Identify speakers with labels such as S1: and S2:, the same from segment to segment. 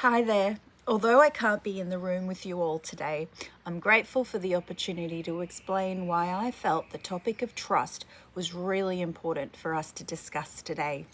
S1: Hi there. Although I can't be in the room with you all today, I'm grateful for the opportunity to explain why I felt the topic of trust was really important for us to discuss today.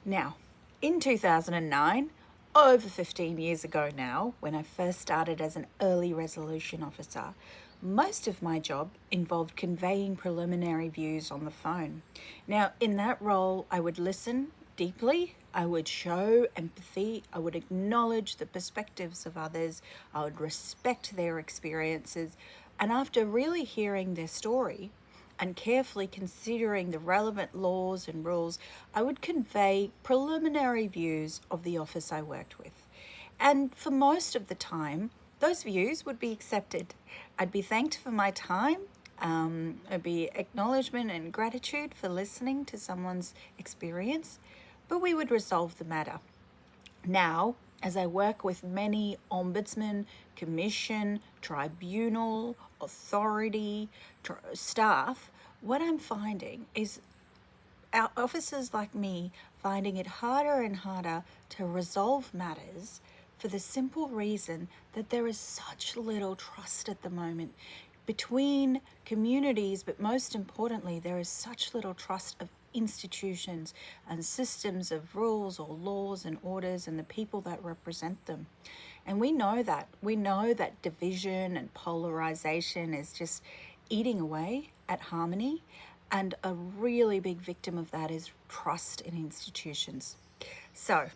S1: Now, in 2009, over 15 years ago now, when I first started as an early resolution officer, most of my job involved conveying preliminary views on the phone. Now, in that role, I would listen deeply, I would show empathy, I would acknowledge the perspectives of others, I would respect their experiences, and after really hearing their story and carefully considering the relevant laws and rules, I would convey preliminary views of the office I worked with. And for most of the time, those views would be accepted. I'd be thanked for my time. It'd be acknowledgement and gratitude for listening to someone's experience, but we would resolve the matter. Now, as I work with many ombudsman, commission, tribunal, authority, staff, what I'm finding is our officers like me finding it harder and harder to resolve matters for the simple reason that there is such little trust at the moment between communities, but most importantly, there is such little trust of institutions and systems of rules or laws and orders and the people that represent them. And we know that. We know that division and polarization is just eating away at harmony. And a really big victim of that is trust in institutions. So,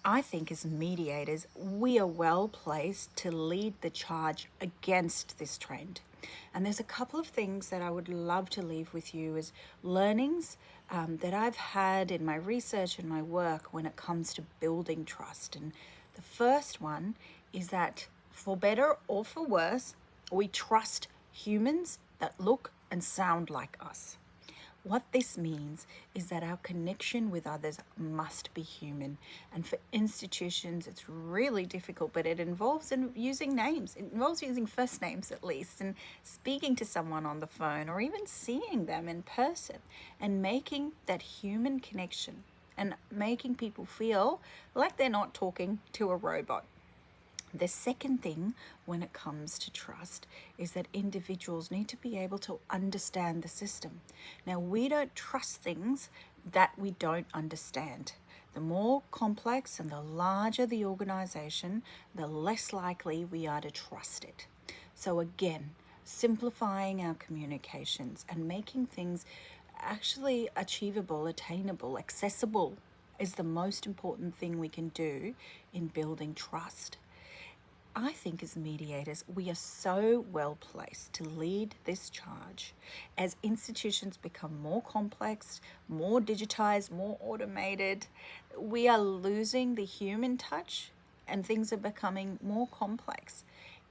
S1: I think as mediators, we are well placed to lead the charge against this trend. And there's a couple of things that I would love to leave with you as learnings that I've had in my research and my work when it comes to building trust. And the first one is that for better or for worse, we trust humans that look and sound like us. What this means is that our connection with others must be human. And for institutions, it's really difficult, but it involves using names. It involves using first names at least, and speaking to someone on the phone or even seeing them in person and making that human connection and making people feel like they're not talking to a robot. The second thing when it comes to trust is that individuals need to be able to understand the system. Now, we don't trust things that we don't understand. The more complex and the larger the organization, the less likely we are to trust it. So again, simplifying our communications and making things actually achievable, attainable, accessible is the most important thing we can do in building trust. I think as mediators, we are so well placed to lead this charge as institutions become more complex, more digitized, more automated. We are losing the human touch and things are becoming more complex.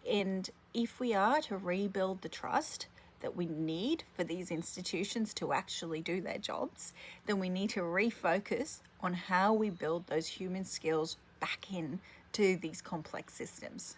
S1: And if we are to rebuild the trust that we need for these institutions to actually do their jobs, then we need to refocus on how we build those human skills back in to these complex systems.